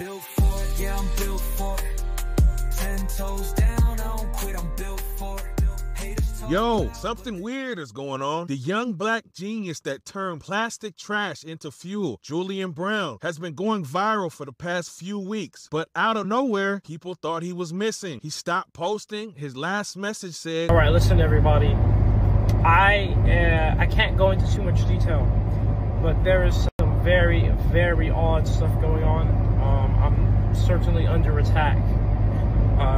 built for it, yeah, I'm built for it. 10 toes down, I don't quit, I'm built for it. Yo, something weird is going on. The young black genius that turned plastic trash into fuel, Julian Brown, has been going viral for the past few weeks. But out of nowhere, people thought he was missing. He stopped posting. His last message said, "All right, listen, everybody. I can't go into too much detail, but there is some very, very odd stuff going on. I'm certainly under attack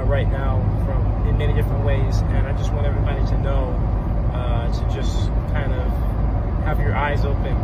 right now in many different ways, and I just want everybody to know to just kind of have your eyes open.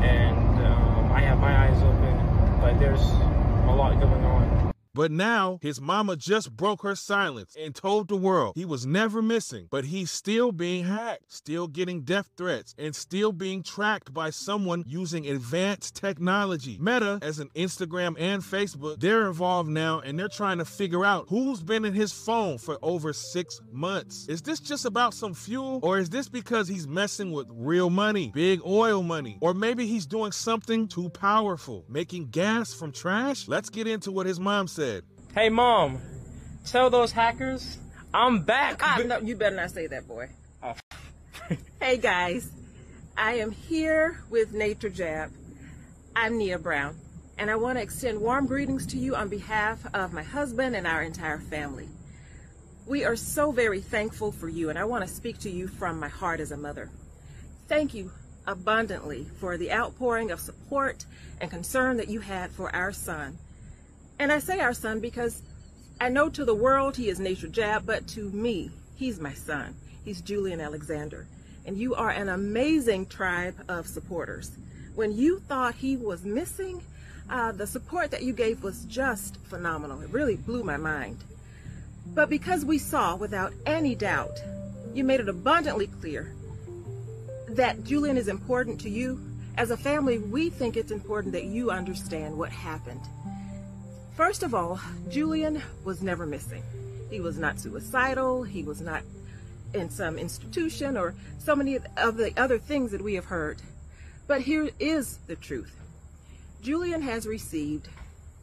And I have my eyes open, but there's a lot going on." But now, his mama just broke her silence and told the world he was never missing, but he's still being hacked, still getting death threats, and still being tracked by someone using advanced technology. Meta, as in Instagram and Facebook, they're involved now, and they're trying to figure out who's been in his phone for over 6 months. Is this just about some fuel, or is this because he's messing with real money, big oil money, or maybe he's doing something too powerful, making gas from trash? Let's get into what his mom said. Hey, Mom, tell those hackers I'm back. No, you better not say that, boy. Oh. Hey, guys. I am here with Nature Jab. I'm Nia Brown, and I want to extend warm greetings to you on behalf of my husband and our entire family. We are so very thankful for you, and I want to speak to you from my heart as a mother. Thank you abundantly for the outpouring of support and concern that you had for our son. And I say our son because I know to the world he is Nature Jab, but to me, he's my son. He's Julian Alexander. And you are an amazing tribe of supporters. When you thought he was missing, the support that you gave was just phenomenal. It really blew my mind. But because we saw without any doubt, you made it abundantly clear that Julian is important to you. As a family, we think it's important that you understand what happened. First of all, Julian was never missing. He was not suicidal. He was not in some institution or so many of the other things that we have heard. But here is the truth. Julian has received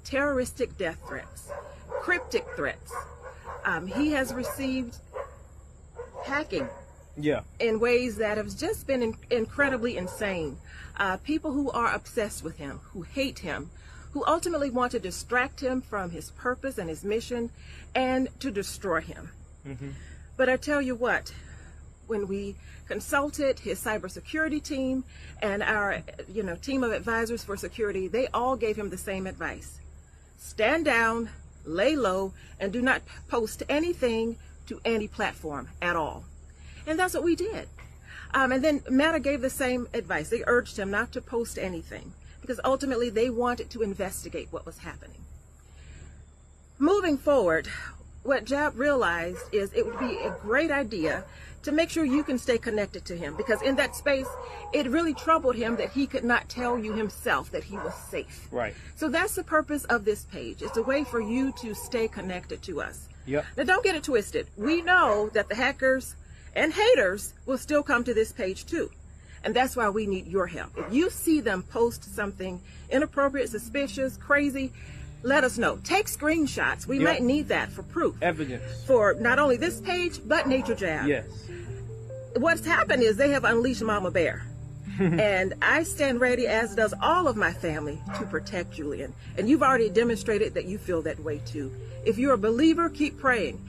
terroristic death threats, cryptic threats. He has received hacking in ways that have just been incredibly insane. People who are obsessed with him, who hate him, who ultimately want to distract him from his purpose and his mission and to destroy him. But I tell you what, when we consulted his cybersecurity team and our team of advisors for security, they all gave him the same advice. Stand down, lay low, and do not post anything to any platform at all. And that's what we did. And then Meta gave the same advice. They urged him not to post anything, because ultimately they wanted to investigate what was happening. Moving forward, what Jab realized is it would be a great idea to make sure you can stay connected to him, because in that space, it really troubled him that he could not tell you himself that he was safe. Right. So that's the purpose of this page. It's a way for you to stay connected to us. Yep. Now, don't get it twisted. We know that the hackers and haters will still come to this page too. And that's why we need your help. If you see them post something inappropriate, suspicious, crazy, let us know. Take screenshots. We might need that for proof. Evidence. For not only this page, but Nature Jab. Yes. What's happened is they have unleashed Mama Bear. And I stand ready, as does all of my family, to protect Julian. And you've already demonstrated that you feel that way too. If you're a believer, keep praying.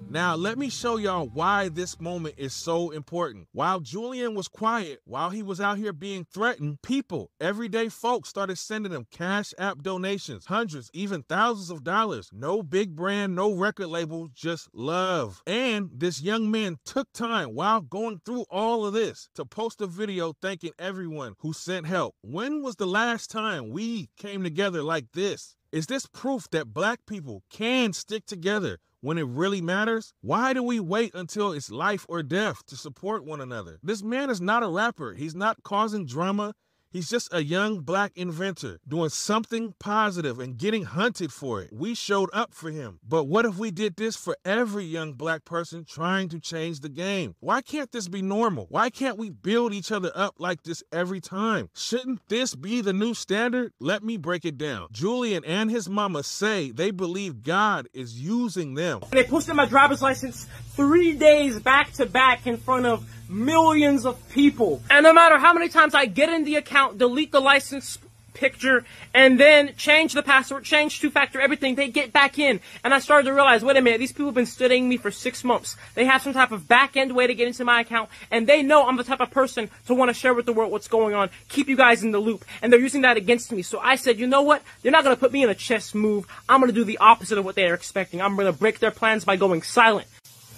Now, let me show y'all why this moment is so important. While Julian was quiet, while he was out here being threatened, people, everyday folks, started sending him Cash App donations, hundreds, even thousands of dollars. No big brand, no record label, just love. And this young man took time while going through all of this to post a video thanking everyone who sent help. When was the last time we came together like this? Is this proof that black people can stick together when it really matters? Why do we wait until it's life or death to support one another? This man is not a rapper. He's not causing drama. He's just a young black inventor doing something positive and getting hunted for it. We showed up for him. But what if we did this for every young black person trying to change the game? Why can't this be normal? Why can't we build each other up like this every time? Shouldn't this be the new standard? Let me break it down. Julian and his mama say they believe God is using them. They posted my driver's license 3 days back to back in front of millions of people. And no matter how many times I get in the account, delete the license picture, and then change the password, change two-factor, everything, they get back in. And I started to realize, wait a minute, these people have been studying me for 6 months. They have some type of back-end way to get into my account, and they know I'm the type of person to want to share with the world what's going on, keep you guys in the loop, and they're using that against me. So I said, you know what? They're not going to put me in a chess move. I'm going to do the opposite of what they are expecting. I'm going to break their plans by going silent.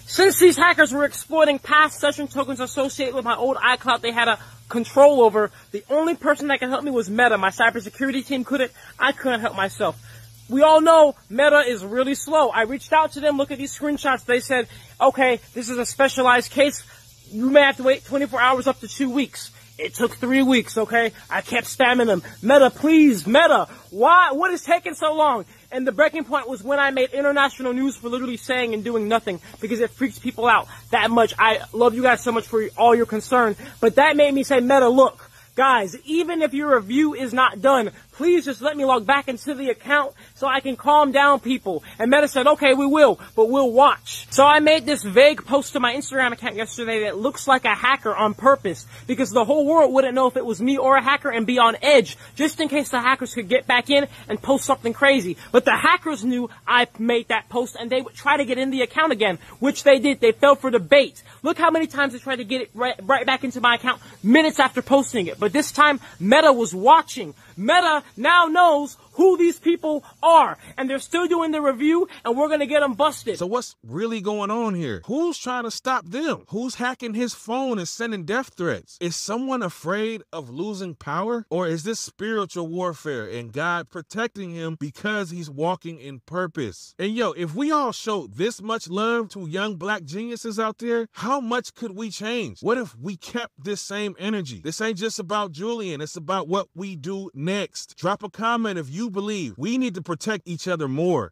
Since these hackers were exploiting past session tokens associated with my old iCloud they had a control over, the only person that could help me was Meta. My cybersecurity team couldn't. I couldn't help myself. We all know Meta is really slow. I reached out to them, look at these screenshots. They said, okay, this is a specialized case. You may have to wait 24 hours up to 2 weeks. It took 3 weeks, okay? I kept spamming them. Meta, please, Meta. Why? What is taking so long? And the breaking point was when I made international news for literally saying and doing nothing because it freaks people out that much. I love you guys so much for all your concern, but that made me say, Meta, look, guys, even if your review is not done, please just let me log back into the account so I can calm down people. And Meta said, okay, we will, but we'll watch. So I made this vague post to my Instagram account yesterday that looks like a hacker on purpose because the whole world wouldn't know if it was me or a hacker and be on edge just in case the hackers could get back in and post something crazy. But the hackers knew I made that post and they would try to get in the account again, which they did. They fell for the bait. Look how many times they tried to get it right back into my account minutes after posting it. But this time, Meta was watching. Meta now knows who these people are, and they're still doing the review, and we're going to get them busted. So what's really going on here? Who's trying to stop them? Who's hacking his phone and sending death threats? Is someone afraid of losing power? Or is this spiritual warfare and God protecting him because he's walking in purpose? And yo, if we all showed this much love to young black geniuses out there, how much could we change? What if we kept this same energy? This ain't just about Julian, it's about what we do next. Drop a comment if you believe we need to protect each other more.